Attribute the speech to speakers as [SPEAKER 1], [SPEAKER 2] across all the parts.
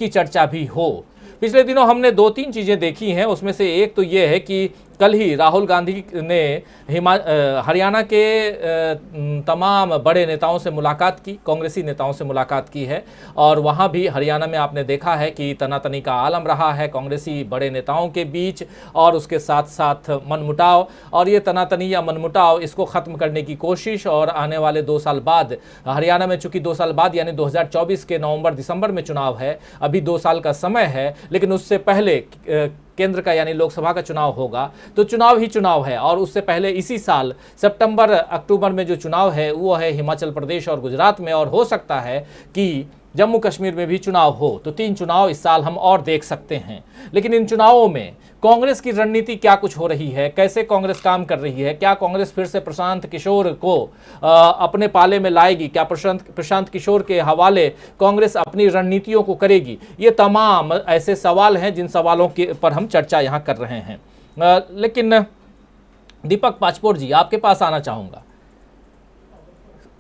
[SPEAKER 1] की चर्चा भी हो। पिछले दिनों हमने 2-3 चीज़ें देखी हैं, उसमें से एक तो ये है कि कल ही राहुल गांधी ने हरियाणा के तमाम बड़े नेताओं से मुलाकात की, कांग्रेसी नेताओं से मुलाकात की है, और वहाँ भी हरियाणा में आपने देखा है कि तनातनी का आलम रहा है कांग्रेसी बड़े नेताओं के बीच, और उसके साथ साथ मनमुटाव, और ये तनातनी या मनमुटाव इसको ख़त्म करने की कोशिश। और आने वाले 2 साल बाद हरियाणा में, चूँकि 2 साल बाद यानी 2024 के नवंबर-दिसंबर में चुनाव है, अभी 2 साल का समय है, लेकिन उससे पहले केंद्र का यानी लोकसभा का चुनाव होगा, तो चुनाव ही चुनाव है। और उससे पहले इसी साल सितंबर-अक्टूबर में जो चुनाव है वो है हिमाचल प्रदेश और गुजरात में, और हो सकता है कि जम्मू कश्मीर में भी चुनाव हो। तो 3 चुनाव इस साल हम और देख सकते हैं। लेकिन इन चुनावों में कांग्रेस की रणनीति क्या कुछ हो रही है, कैसे कांग्रेस काम कर रही है, क्या कांग्रेस फिर से प्रशांत किशोर को अपने पाले में लाएगी, क्या प्रशांत किशोर के हवाले कांग्रेस अपनी रणनीतियों को करेगी, ये तमाम ऐसे सवाल हैं जिन सवालों के पर हम चर्चा यहाँ कर रहे हैं। लेकिन दीपक पाचपोर जी, आपके पास आना चाहूँगा।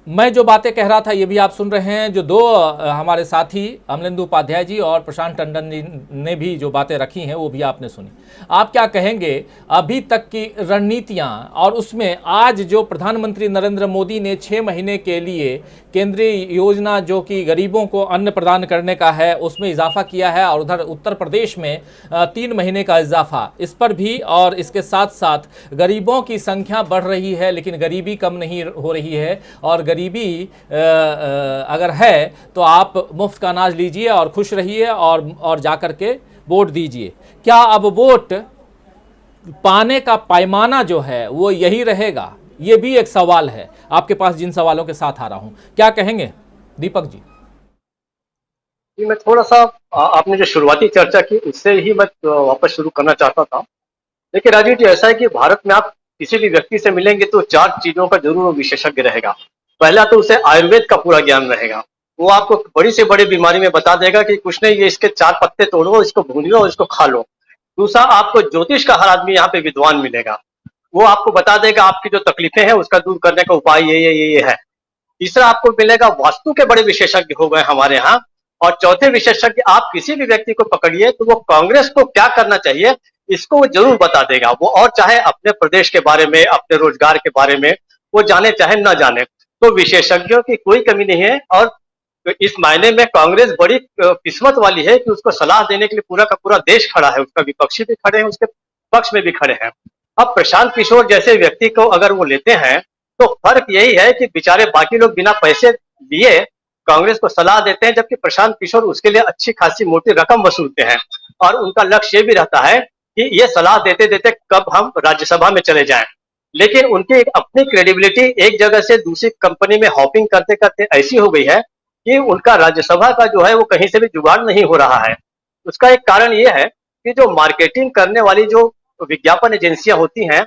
[SPEAKER 1] मैं जो बातें कह रहा था ये भी आप सुन रहे हैं, जो 2 हमारे साथी अमलेंदु उपाध्याय जी और प्रशांत टंडन जी ने भी जो बातें रखी हैं वो भी आपने सुनी। आप क्या कहेंगे अभी तक की रणनीतियां, और उसमें आज जो प्रधानमंत्री नरेंद्र मोदी ने 6 महीने के लिए केंद्रीय योजना जो कि गरीबों को अन्न प्रदान करने का है उसमें इजाफा किया है, और उधर उत्तर प्रदेश में 3 महीने का इजाफा, इस पर भी, और इसके साथ साथ गरीबों की संख्या बढ़ रही है लेकिन गरीबी कम नहीं हो रही है, और गरीबी अगर है तो आप मुफ्त का अनाज लीजिए और खुश रहिए और जाकर के वोट दीजिए। क्या अब वोट पाने का पैमाना जो है वो यही रहेगा? ये भी एक सवाल है आपके पास, जिन सवालों के साथ आ रहा हूं। क्या कहेंगे दीपक जी?
[SPEAKER 2] मैं थोड़ा सा आपने जो शुरुआती चर्चा की उससे ही मैं वापस शुरू करना चाहता था। देखिए राजीव जी, ऐसा है कि भारत में आप किसी भी व्यक्ति से मिलेंगे तो 4 चीजों का जरूर वो विशेषज्ञ रहेगा। पहला तो उसे आयुर्वेद का पूरा ज्ञान रहेगा। वो आपको बड़ी से बड़ी बीमारी में बता देगा कि कुछ नहीं, ये इसके 4 पत्ते तोड़ो, इसको भूनियो और इसको खा लो। दूसरा, आपको ज्योतिष का हर आदमी यहाँ पे विद्वान मिलेगा। वो आपको बता देगा आपकी जो तकलीफें हैं उसका दूर करने का उपाय ये है। तीसरा, आपको मिलेगा वास्तु के बड़े विशेषज्ञ हो गए हमारे यहाँ। और चौथे विशेषज्ञ, आप किसी भी व्यक्ति को पकड़िए तो वो कांग्रेस को क्या करना चाहिए इसको वो जरूर बता देगा। वो और चाहे अपने प्रदेश के बारे में, अपने रोजगार के बारे में वो जाने चाहे ना जाने, तो विशेषज्ञों की कोई कमी नहीं है। और इस मायने में कांग्रेस बड़ी किस्मत वाली है कि उसको सलाह देने के लिए पूरा का पूरा देश खड़ा है। उसका विपक्षी भी खड़े हैं, उसके पक्ष में भी खड़े हैं। अब प्रशांत किशोर जैसे व्यक्ति को अगर वो लेते हैं तो फर्क यही है कि बेचारे बाकी लोग बिना पैसे दिए कांग्रेस को सलाह देते हैं, जबकि प्रशांत किशोर उसके लिए अच्छी खासी मोटी रकम वसूलते हैं। और उनका लक्ष्य ये भी रहता है कि ये सलाह देते देते कब हम राज्यसभा में चले जाएं। लेकिन उनकी एक अपनी क्रेडिबिलिटी एक जगह से दूसरी कंपनी में हॉपिंग करते करते ऐसी हो गई है कि उनका राज्यसभा का जो है वो कहीं से भी जुगाड़ नहीं हो रहा है। उसका एक कारण ये है कि जो मार्केटिंग करने वाली जो विज्ञापन एजेंसियां होती हैं,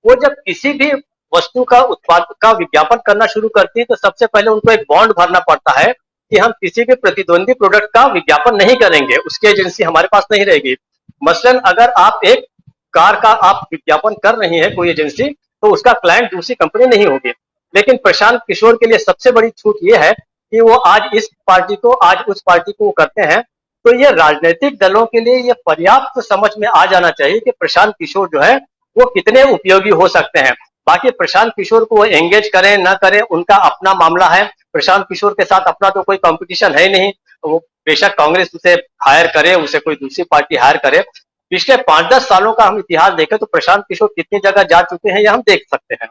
[SPEAKER 2] वो जब किसी भी वस्तु का उत्पाद का विज्ञापन करना शुरू करती है तो सबसे पहले उनको एक बॉन्ड भरना पड़ता है कि हम किसी भी प्रतिद्वंदी प्रोडक्ट का विज्ञापन नहीं करेंगे, उसकी एजेंसी हमारे पास नहीं रहेगी। मसलन अगर आप एक कार का आप विज्ञापन कर रही है कोई एजेंसी, तो उसका क्लाइंट दूसरी कंपनी नहीं होगी। लेकिन प्रशांत किशोर के लिए सबसे बड़ी छूट ये है कि वो आज इस पार्टी को, आज उस पार्टी को वो करते हैं। तो ये राजनीतिक दलों के लिए ये पर्याप्त समझ में आ जाना चाहिए कि प्रशांत किशोर जो है वो कितने उपयोगी हो सकते हैं। बाकी प्रशांत किशोर को वो एंगेज करें ना करें उनका अपना मामला है। प्रशांत किशोर के साथ अपना तो कोई कंपटीशन है नहीं। वो बेशक कांग्रेस उसे हायर करे, उसे कोई दूसरी पार्टी हायर करे। पिछले 5-10 सालों का हम इतिहास देखें तो प्रशांत किशोर कितनी जगह जा चुके हैं ये हम देख सकते हैं।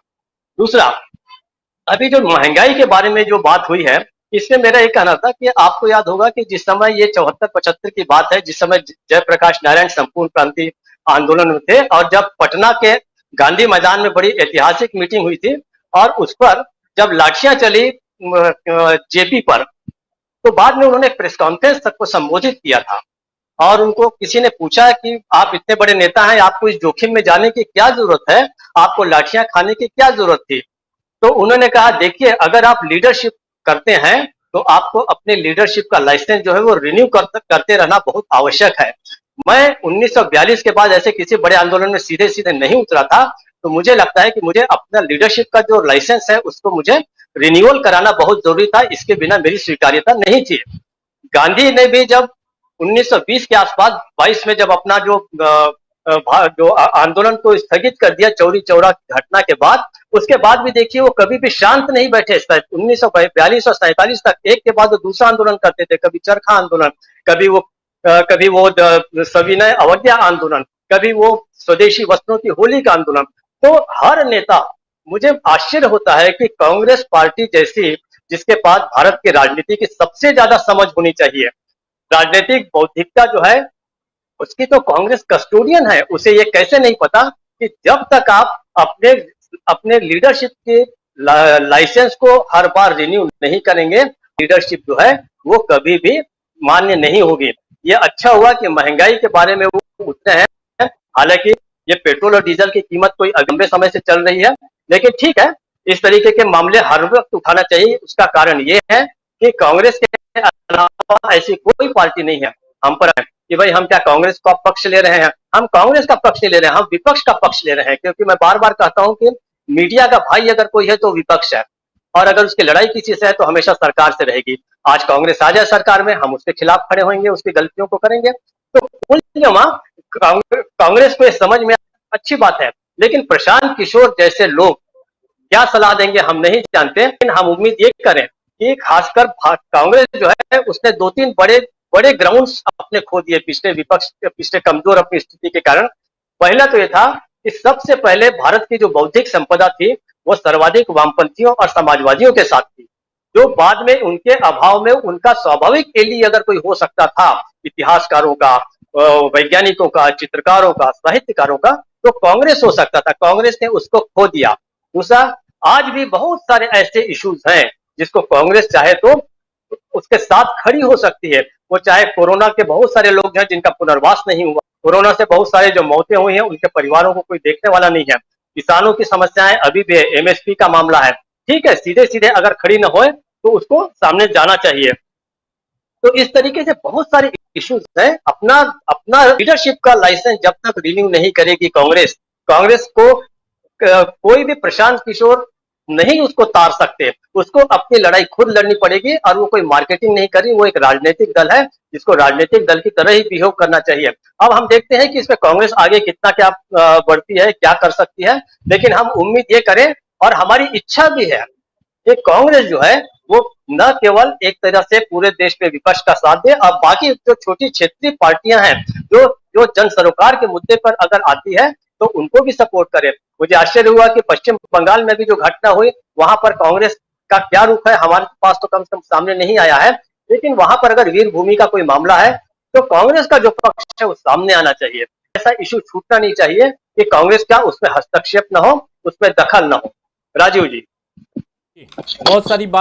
[SPEAKER 2] दूसरा, अभी जो महंगाई के बारे में जो बात हुई है, इसमें मेरा ये कहना था कि आपको याद होगा कि जिस समय ये 74-75 की बात है, जिस समय जयप्रकाश नारायण संपूर्ण क्रांति आंदोलन में थे, और जब पटना के गांधी मैदान में बड़ी ऐतिहासिक मीटिंग हुई थी और उस पर जब लाठियां चली जेपी पर, तो बाद में उन्होंने प्रेस कॉन्फ्रेंस तक को संबोधित किया था। और उनको किसी ने पूछा कि आप इतने बड़े नेता हैं, आपको इस जोखिम में जाने की क्या जरूरत है, आपको लाठियां खाने की क्या जरूरत थी? तो उन्होंने कहा, देखिए अगर आप लीडरशिप करते हैं तो आपको अपने लीडरशिप का लाइसेंस जो है वो रिन्यू करते रहना बहुत आवश्यक है। मैं 1942 के बाद ऐसे किसी बड़े आंदोलन में सीधे सीधे नहीं उतरा था, तो मुझे लगता है कि मुझे अपना लीडरशिप का जो लाइसेंस है उसको मुझे रिन्यूअल कराना बहुत जरूरी था। इसके बिना मेरी स्वीकार्यता नहीं थी। गांधी ने भी जब 1920 के आसपास 22 में जब अपना जो आंदोलन को स्थगित कर दिया चौरी चौरा घटना के बाद, उसके बाद भी देखिए वो कभी भी शांत नहीं बैठे। 1942 और 47 तक एक के बाद वो दूसरा आंदोलन करते थे। कभी चरखा आंदोलन, कभी वो सविनय अवज्ञा आंदोलन, कभी वो स्वदेशी वस्त्रों की होली का आंदोलन। तो हर नेता, मुझे आश्चर्य होता है कि कांग्रेस पार्टी जैसी, जिसके पास भारत की राजनीति की सबसे ज्यादा समझ होनी चाहिए, राजनीतिक बौद्धिकता जो है उसकी, तो कांग्रेस कस्टोडियन है। उसे ये कैसे नहीं पता कि जब तक आप अपने अपने लीडरशिप के लाइसेंस को हर बार रिन्यू नहीं करेंगे, लीडरशिप जो है वो कभी भी मान्य नहीं होगी। ये अच्छा हुआ कि महंगाई के बारे में वो उठते हैं। हालांकि ये पेट्रोल और डीजल की कीमत कोई लंबे समय से चल रही है, लेकिन ठीक है, इस तरीके के मामले हर वक्त उठाना चाहिए। उसका कारण ये है कि कांग्रेस के अलावा ऐसी कोई पार्टी नहीं है हम पर कि भाई हम क्या कांग्रेस का पक्ष ले रहे हैं। हम कांग्रेस का पक्ष नहीं ले रहे हैं, हम विपक्ष का पक्ष ले रहे हैं। क्योंकि मैं बार बार कहता हूं कि मीडिया का भाई अगर कोई है तो विपक्ष है, और अगर उसकी लड़ाई किसी से है तो हमेशा सरकार से रहेगी। आज कांग्रेस आ जाए सरकार में, हम उसके खिलाफ खड़े होंगे, उसकी गलतियों को करेंगे। तो कुल जमा कांग्रेस को समझ में अच्छी बात है, लेकिन प्रशांत किशोर जैसे लोग क्या सलाह देंगे हम नहीं जानते। लेकिन हम उम्मीद ये करें कि खासकर कांग्रेस जो है उसने 2-3 बड़े बड़े ग्राउंड्स अपने खो दिए पिछले कमजोर अपनी स्थिति के कारण। पहला तो ये था कि सबसे पहले भारत की जो बौद्धिक संपदा थी वो सर्वाधिक वामपंथियों और समाजवादियों के साथ थी, जो बाद में उनके अभाव में उनका स्वाभाविक एली अगर कोई हो सकता था, इतिहासकारों का, वैज्ञानिकों का, चित्रकारों का, साहित्यकारों का, तो कांग्रेस हो सकता था। कांग्रेस ने उसको खो दिया। दूसरा, आज भी बहुत सारे ऐसे इश्यूज हैं जिसको कांग्रेस चाहे तो उसके साथ खड़ी हो सकती है। वो चाहे कोरोना के बहुत सारे लोग हैं जिनका पुनर्वास नहीं हुआ, कोरोना से बहुत सारे जो मौतें हुई हैं उनके परिवारों को कोई देखने वाला नहीं है, किसानों की समस्याएं अभी भी है, एमएसपी का मामला है। ठीक है, सीधे सीधे अगर खड़ी न होए तो उसको सामने जाना चाहिए। तो इस तरीके से बहुत सारे इश्यूज हैं। अपना अपना लीडरशिप का लाइसेंस जब तक रिन्यू नहीं करेगी कांग्रेस, कांग्रेस को कोई भी प्रशांत किशोर नहीं उसको तार सकते। उसको अपनी लड़ाई खुद लड़नी पड़ेगी, और वो कोई मार्केटिंग नहीं करी। वो एक राजनीतिक दल है जिसको राजनीतिक दल की तरह ही बिहेव करना चाहिए। अब हम देखते हैं कि इसमें कांग्रेस आगे कितना क्या बढ़ती है, क्या कर सकती है। लेकिन हम उम्मीद ये करें, और हमारी इच्छा भी है कि कांग्रेस जो है वो न केवल एक तरह से पूरे देश में विपक्ष का साथ दे, और बाकी जो छोटी क्षेत्रीय पार्टियां हैं जो जो जन सरोकार के मुद्दे पर अगर आती है तो उनको भी सपोर्ट करे। मुझे आश्चर्य हुआ कि पश्चिम बंगाल में भी जो घटना हुई वहां पर कांग्रेस का क्या रूप है हमारे पास तो कम से कम सामने नहीं आया है। लेकिन वहां पर अगर वीर भूमि का कोई मामला है तो कांग्रेस का जो पक्ष है वो सामने आना चाहिए। ऐसा इशू छूटना नहीं चाहिए कि कांग्रेस का उसमें हस्तक्षेप न हो, उसमें दखल न हो। राजीव जी,
[SPEAKER 1] बहुत सारी बात